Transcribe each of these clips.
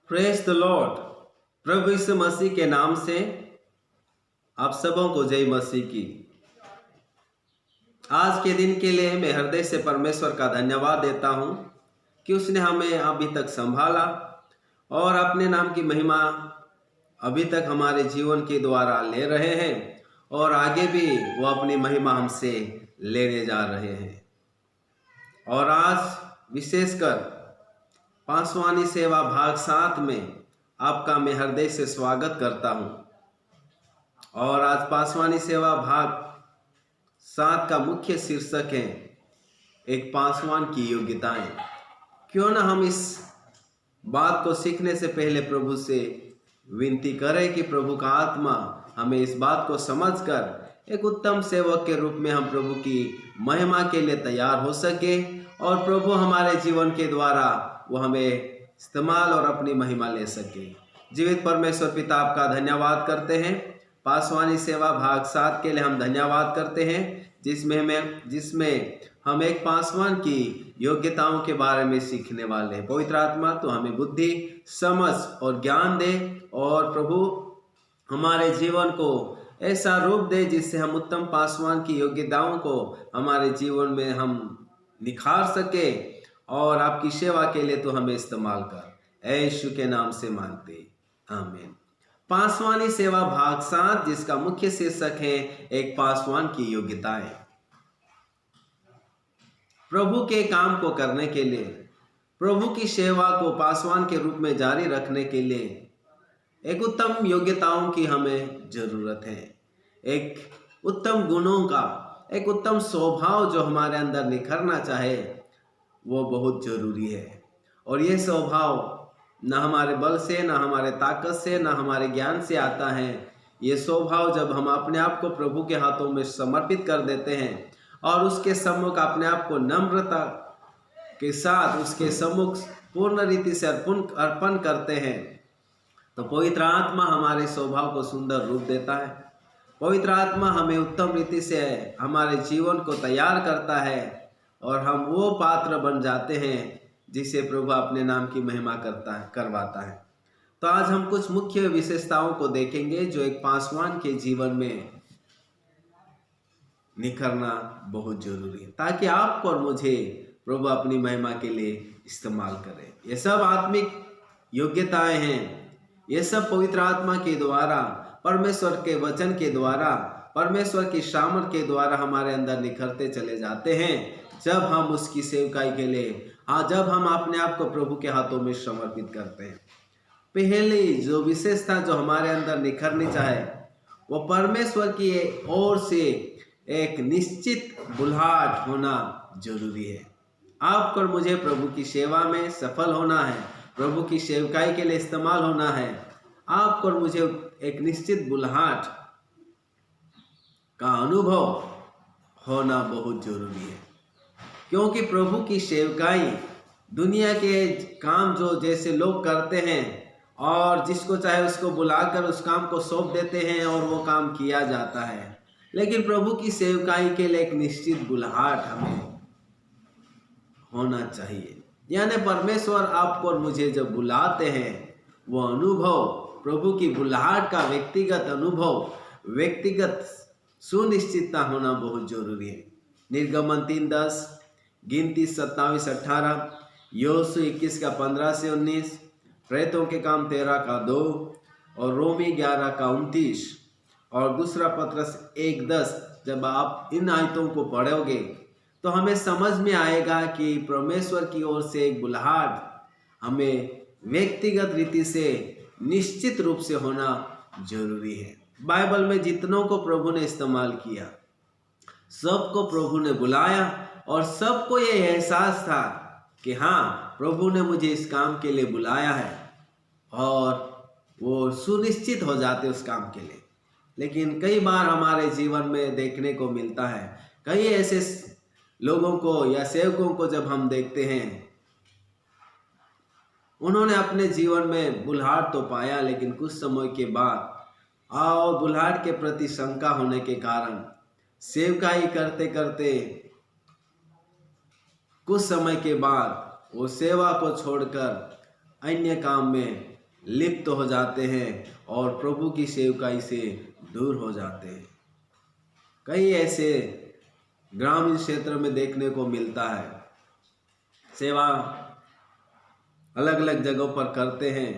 Praise the lord. प्रभु यीशु मसीह के नाम से आप सबों को जय मसीह की। आज के दिन के लिए मैं हृदय से परमेश्वर का धन्यवाद देता हूं कि उसने हमें अभी तक संभाला और अपने नाम की महिमा अभी तक हमारे जीवन के द्वारा ले रहे हैं और आगे भी वो अपनी महिमा हमसे लेने जा रहे हैं। और आज विशेषकर पांचवानी सेवा भाग 7 में आपका मैं हृदय से स्वागत करता हूं। और आज पांचवानी सेवा भाग 7 का मुख्य शीर्षक है एक पासवान की योग्यताएं। क्यों ना हम इस बात को सीखने से पहले प्रभु से विनती करें कि प्रभु का आत्मा हमें इस बात को समझकर एक उत्तम सेवक के रूप में हम प्रभु की महिमा के लिए तैयार हो सके और प्रभु हमारे जीवन के द्वारा वो हमें इस्तेमाल और अपनी महिमा ले सके। जीवित परमेश्वर पिता आपका धन्यवाद करते हैं। पासवानी सेवा भाग 7 के लिए हम धन्यवाद करते हैं जिसमें हम एक पासवान की योग्यताओं के बारे में सीखने वाले हैं। पवित्र आत्मा तो हमें बुद्धि, समझ और ज्ञान दे और प्रभु हमारे जीवन को ऐसा रूप दे जिससे हम उत्तम पासवान की योग्यताओं को हमारे जीवन में हम निखार सके और आपकी सेवा के लिए तो हमें इस्तेमाल कर। यीशु के नाम से मांगते, आमीन। पासवानी सेवा भाग 7 जिसका मुख्य शीर्षक है एक पासवान की योग्यताएं। प्रभु के काम को करने के लिए, प्रभु की सेवा को पासवान के रूप में जारी रखने के लिए एक उत्तम योग्यताओं की हमें जरूरत है। एक उत्तम गुणों का, एक उत्तम स्वभाव जो हमारे अंदर निखरना चाहे वो बहुत जरूरी है। और ये स्वभाव न हमारे बल से, न हमारे ताकत से, न हमारे ज्ञान से आता है। ये स्वभाव जब हम अपने आप को प्रभु के हाथों में समर्पित कर देते हैं और उसके सम्मुख अपने आप को नम्रता के साथ उसके सम्मुख पूर्ण रीति से अर्पण करते हैं तो पवित्र आत्मा हमारे स्वभाव को सुंदर रूप देता है। पवित्र आत्मा हमें उत्तम रीति से हमारे जीवन को तैयार करता है और हम वो पात्र बन जाते हैं जिसे प्रभु अपने नाम की महिमा करवाता है। तो आज हम कुछ मुख्य विशेषताओं को देखेंगे जो एक पासवान के जीवन में निखरना बहुत जरूरी है ताकि आपको और मुझे प्रभु अपनी महिमा के लिए इस्तेमाल करें। ये सब आत्मिक योग्यताएं हैं। ये सब पवित्र आत्मा के द्वारा, परमेश्वर के वचन के द्वारा, परमेश्वर की सामर्थ के द्वारा हमारे अंदर निखरते चले जाते हैं जब हम उसकी सेवकाई के लिए, जब हम अपने आप को प्रभु के हाथों में समर्पित करते हैं। पहली जो विशेषता जो हमारे अंदर निखरनी चाहे वो परमेश्वर की ओर से एक निश्चित बुलाहट होना जरूरी है। आपको और मुझे प्रभु की सेवा में सफल होना है, प्रभु की सेवकाई के लिए इस्तेमाल होना है। आपको और मुझे एक निश्चित बुलाहट का अनुभव होना बहुत जरूरी है क्योंकि प्रभु की सेवकाई दुनिया के काम जो जैसे लोग करते हैं और जिसको चाहे उसको बुलाकर उस काम को सौंप देते हैं और वो काम किया जाता है, लेकिन प्रभु की सेवकाई के लिए एक निश्चित बुलाहट हमें होना चाहिए। यानी परमेश्वर आपको और मुझे जब बुलाते हैं वो अनुभव, प्रभु की बुलाहट का व्यक्तिगत अनुभव, व्यक्तिगत सुनिश्चितता होना बहुत जरूरी है। निर्गमन 3:10, गिनती 27:18, योशू 21 का 15 से 19, प्रेतों के काम 13 का 2 और रोमी 11 का 29 और दूसरा पत्रस 1:10। जब आप इन आयतों को पढ़ोगे तो हमें समझ में आएगा कि परमेश्वर की ओर से एक बुलाहट हमें व्यक्तिगत रीति से निश्चित रूप से होना जरूरी है। बाइबल में जितनों को प्रभु ने इस्तेमाल किया, सबको प्रभु ने बुलाया और सबको ये एहसास था कि हाँ, प्रभु ने मुझे इस काम के लिए बुलाया है और वो सुनिश्चित हो जाते उस काम के लिए। लेकिन कई बार हमारे जीवन में देखने को मिलता है, कई ऐसे लोगों को या सेवकों को जब हम देखते हैं, उन्होंने अपने जीवन में बुलाहट तो पाया लेकिन कुछ समय के बाद बुलाहट के प्रति शंका होने के कारण सेवकाई करते करते कुछ समय के बाद वो सेवा को छोड़कर अन्य काम में लिप्त हो जाते हैं और प्रभु की सेवकाई से दूर हो जाते हैं। कई ऐसे ग्रामीण क्षेत्र में देखने को मिलता है, सेवा अलग अलग जगहों पर करते हैं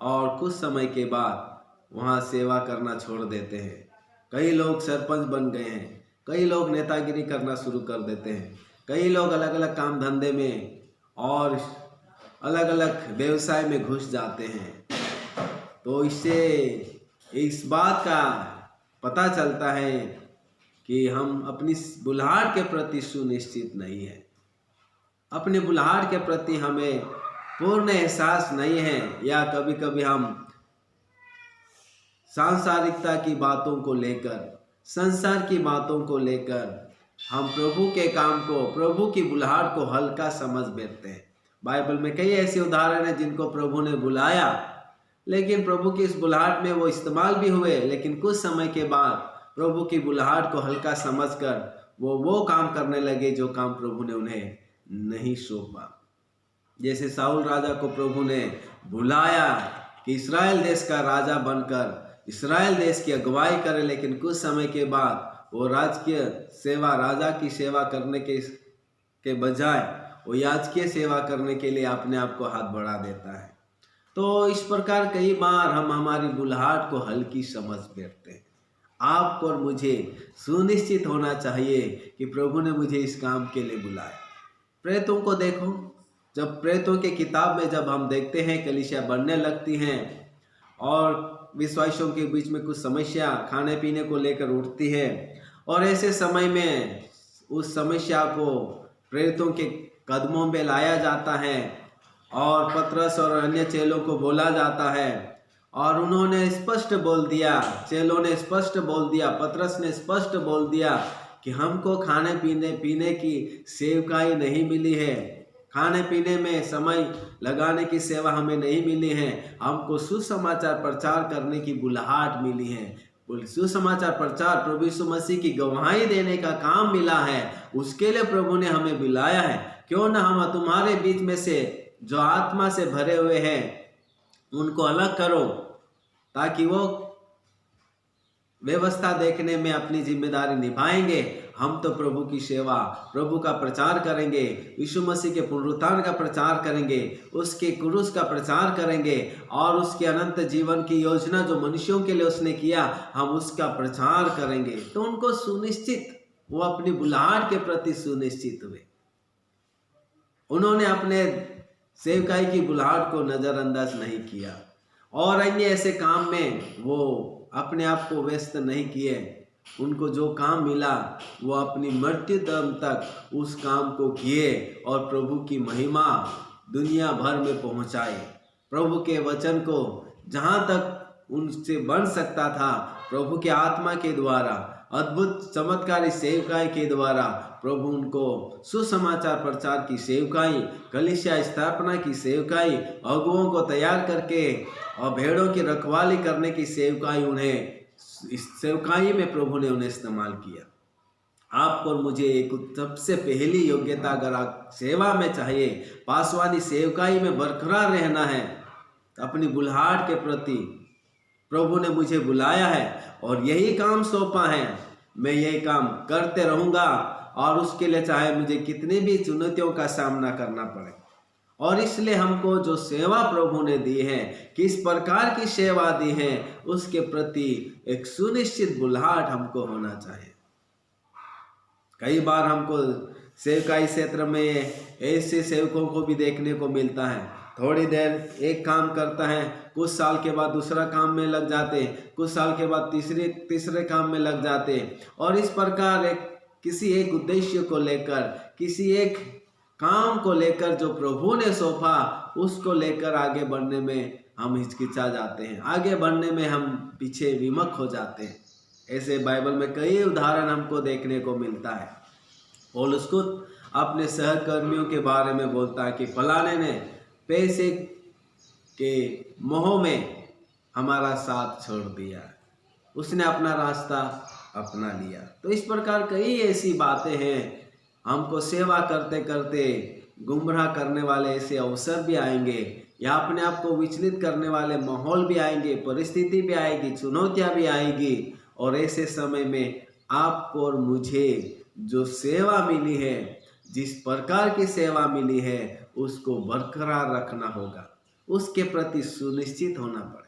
और कुछ समय के बाद वहाँ सेवा करना छोड़ देते हैं। कई लोग सरपंच बन गए हैं, कई लोग नेतागिरी करना शुरू कर देते हैं, कई लोग अलग अलग काम धंधे में और अलग अलग व्यवसाय में घुस जाते हैं। तो इससे इस बात का पता चलता है कि हम अपनी बुलाहट के प्रति सुनिश्चित नहीं है, अपने बुलाहट के प्रति हमें पूर्ण एहसास नहीं है, या कभी कभी हम सांसारिकता की बातों को लेकर, संसार की बातों को लेकर हम प्रभु के काम को, प्रभु की बुलाहट को हल्का समझ बैठते हैं। बाइबल में कई ऐसे उदाहरण हैं जिनको प्रभु ने बुलाया, लेकिन प्रभु की इस बुलाहट में वो इस्तेमाल भी हुए, लेकिन कुछ समय के बाद प्रभु की बुलाहट को हल्का समझकर वो काम करने लगे जो काम प्रभु ने उन्हें नहीं सौंपा। जैसे शाऊल राजा को प्रभु ने बुलाया कि इस्राएल देश का राजा बनकर इस्राएल देश की अगुवाई करे, लेकिन कुछ समय के बाद वो राजकीय सेवा, राजा की सेवा करने के बजाय वो याजकीय सेवा करने के लिए अपने आप को हाथ बढ़ा देता है। तो इस प्रकार कई बार हम हमारी बुलाहट को हल्की समझ बैठते हैं। आपको और मुझे सुनिश्चित होना चाहिए कि प्रभु ने मुझे इस काम के लिए बुलाया। प्रेरितों को देखो, जब प्रेरितों के किताब में जब हम देखते हैं कलीसिया बढ़ने लगती हैं और विश्वासियों के बीच में कुछ समस्या खाने पीने को लेकर उठती है, और ऐसे समय में उस समस्या को प्रेरितों के कदमों में लाया जाता है और पतरस और अन्य चेलों को बोला जाता है, और उन्होंने स्पष्ट बोल दिया, चेलों ने स्पष्ट बोल दिया, पतरस ने स्पष्ट बोल दिया कि हमको खाने पीने की सेवकाई नहीं मिली है, खाने पीने में समय लगाने की सेवा हमें नहीं मिली है, हमको सुसमाचार प्रचार करने की बुलाहट मिली है। सुसमाचार प्रचार, प्रभु यीशु मसीह की गवाही देने का काम मिला है, उसके लिए प्रभु ने हमें बुलाया है। क्यों ना हम तुम्हारे बीच में से जो आत्मा से भरे हुए हैं उनको अलग करो, ताकि वो व्यवस्था देखने में अपनी जिम्मेदारी निभाएंगे। हम तो प्रभु की सेवा, प्रभु का प्रचार करेंगे, यीशु मसीह के पुनरुत्थान का प्रचार करेंगे, उसके क्रूस का प्रचार करेंगे और उसके अनंत जीवन की योजना जो मनुष्यों के लिए उसने किया, हम उसका प्रचार करेंगे। तो उनको सुनिश्चित, वो अपनी बुलाहट के प्रति सुनिश्चित हुए। उन्होंने अपने सेवकाई की बुलाहट को नजरअंदाज नहीं किया और अन्य ऐसे काम में वो अपने आप को व्यस्त नहीं किए। उनको जो काम मिला वो अपनी मृत्यु दम तक उस काम को किए और प्रभु की महिमा दुनिया भर में पहुंचाए। प्रभु के वचन को जहां तक उनसे बन सकता था, प्रभु के आत्मा के द्वारा, अद्भुत चमत्कारी सेवकाई के द्वारा प्रभु उनको सुसमाचार प्रचार की सेवकाई, कलीसिया स्थापना की सेवकाई, अगुओं को तैयार करके और भेड़ों की रखवाली करने की सेवकाई, उन्हें इस सेवकाई में प्रभु ने उन्हें इस्तेमाल किया। आपको और मुझे एक सबसे पहली योग्यता, अगर आप सेवा में चाहिए, पासवानी सेवकाई में बरकरार रहना है, अपनी बुलाहट के प्रति प्रभु ने मुझे बुलाया है और यही काम सौंपा है, मैं यही काम करते रहूँगा और उसके लिए चाहे मुझे कितनी भी चुनौतियों का सामना करना पड़े। और इसलिए हमको जो सेवा प्रभु ने दी है, किस प्रकार की सेवा दी है, उसके प्रति एक सुनिश्चित बुलाहट हमको होना चाहिए। कई बार हमको सेवकाई क्षेत्र में ऐसे सेवकों को भी देखने को मिलता है, थोड़ी देर एक काम करता है, कुछ साल के बाद दूसरा काम में लग जाते, कुछ साल के बाद तीसरे काम में लग जाते, और इस प्रकार किसी एक उद्देश्य को लेकर, किसी एक काम को लेकर जो प्रभु ने सौंपा, उसको लेकर आगे बढ़ने में हम हिचकिचा जाते हैं, आगे बढ़ने में हम पीछे विमुख हो जाते हैं। ऐसे बाइबल में कई उदाहरण हमको देखने को मिलता है। पौलुस खुद अपने सहकर्मियों के बारे में बोलता है कि फलाने ने पैसे के मोह में हमारा साथ छोड़ दिया, उसने अपना रास्ता अपना लिया। तो इस प्रकार कई ऐसी बातें हैं, हमको सेवा करते करते गुमराह करने वाले ऐसे अवसर भी आएंगे या अपने आप को विचलित करने वाले माहौल भी आएंगे, परिस्थिति भी आएगी, चुनौतियां भी आएगी। और ऐसे समय में आपको और मुझे जो सेवा मिली है, जिस प्रकार की सेवा मिली है, उसको बरकरार रखना होगा, उसके प्रति सुनिश्चित होना पड़ेगा।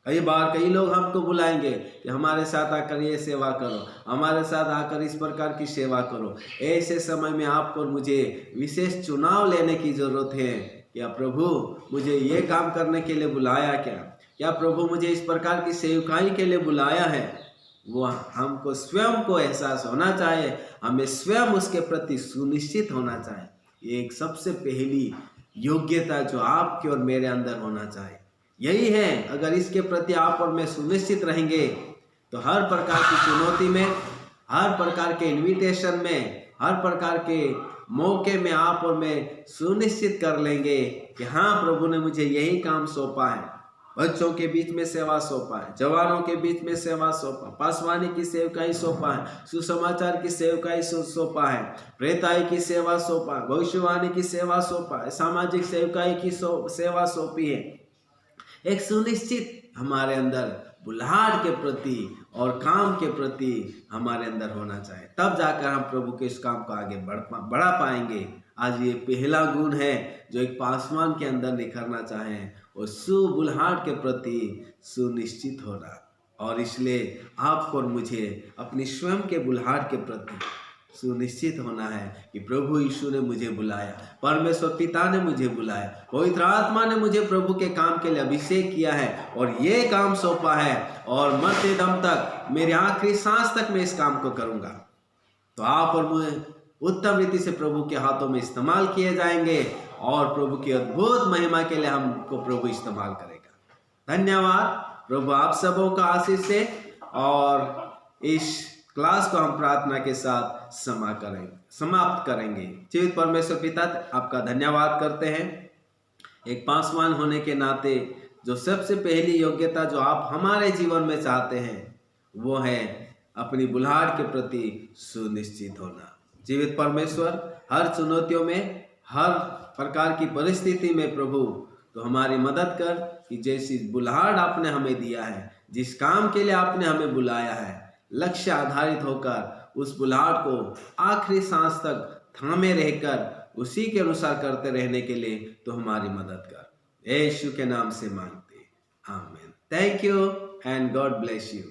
कई बार कई लोग हमको बुलाएंगे कि हमारे साथ आकर ये सेवा करो, हमारे साथ आकर इस प्रकार की सेवा करो। ऐसे समय में आपको और मुझे विशेष चुनाव लेने की जरूरत है। क्या प्रभु मुझे ये काम करने के लिए बुलाया क्या प्रभु मुझे इस प्रकार की सेवकाई के लिए बुलाया है? वो हमको स्वयं को एहसास होना चाहिए, हमें स्वयं उसके प्रति सुनिश्चित होना चाहिए। ये एक सबसे पहली योग्यता जो आपके और मेरे अंदर होना चाहिए यही है। अगर इसके प्रति आप और मैं सुनिश्चित रहेंगे तो हर प्रकार की चुनौती में, हर प्रकार के इनविटेशन में, हर प्रकार के मौके में आप और मैं सुनिश्चित कर लेंगे कि हाँ, प्रभु ने मुझे यही काम सौंपा है। बच्चों के बीच में सेवा सौंपा है, जवानों के बीच में सेवा सौंपा, पासवानी की सेवकाई सौंपा है, सुसमाचार की सेवकाई सौंपा है, प्रेताई की सेवा सौंपा है, भविष्यवाणी की सेवा सौंपा है, सामाजिक सेवकाई की सेवा सौंपी है। एक सुनिश्चित हमारे अंदर बुलाहट के प्रति और काम के प्रति हमारे अंदर होना चाहिए, तब जाकर हम प्रभु के इस काम को आगे बढ़ा पाएंगे। आज ये पहला गुण है जो एक पासवान के अंदर निखरना चाहें, और सुबुलाहट के प्रति सुनिश्चित होना। और इसलिए आपको और मुझे अपनी स्वयं के बुलाहट के प्रति सुनिश्चित होना है कि प्रभु यीशु ने मुझे बुलाया, परमेश्वर पिता ने मुझे बुलाया, पवित्र आत्मा ने मुझे प्रभु के काम के लिए अभिषेक किया है और ये काम सौंपा है, और मरते दम तक, मेरी आखिरी सांस तक मैं इस काम को करूंगा। तो आप और मुझे उत्तम रीति से प्रभु के हाथों में इस्तेमाल किए जाएंगे और प्रभु की अद्भुत महिमा के लिए हमको प्रभु इस्तेमाल करेगा। धन्यवाद। प्रभु आप सबों का आशीष से, और इस क्लास को हम प्रार्थना के साथ समाप्त करेंगे। जीवित परमेश्वर पिता, आपका धन्यवाद करते हैं। एक पासवान होने के नाते जो सबसे पहली योग्यता जो आप हमारे जीवन में चाहते हैं वो है अपनी बुलाहट के प्रति सुनिश्चित होना। जीवित परमेश्वर, हर चुनौतियों में, हर प्रकार की परिस्थिति में प्रभु तो हमारी मदद कर कि जैसी बुलाहट आपने हमें दिया है, जिस काम के लिए आपने हमें बुलाया है, लक्ष्य आधारित होकर उस बुलाहट को आखिरी सांस तक थामे रहकर उसी के अनुसार करते रहने के लिए तो हमारी मदद कर। यीशु के नाम से मांगते, आमीन। Thank you and God bless you.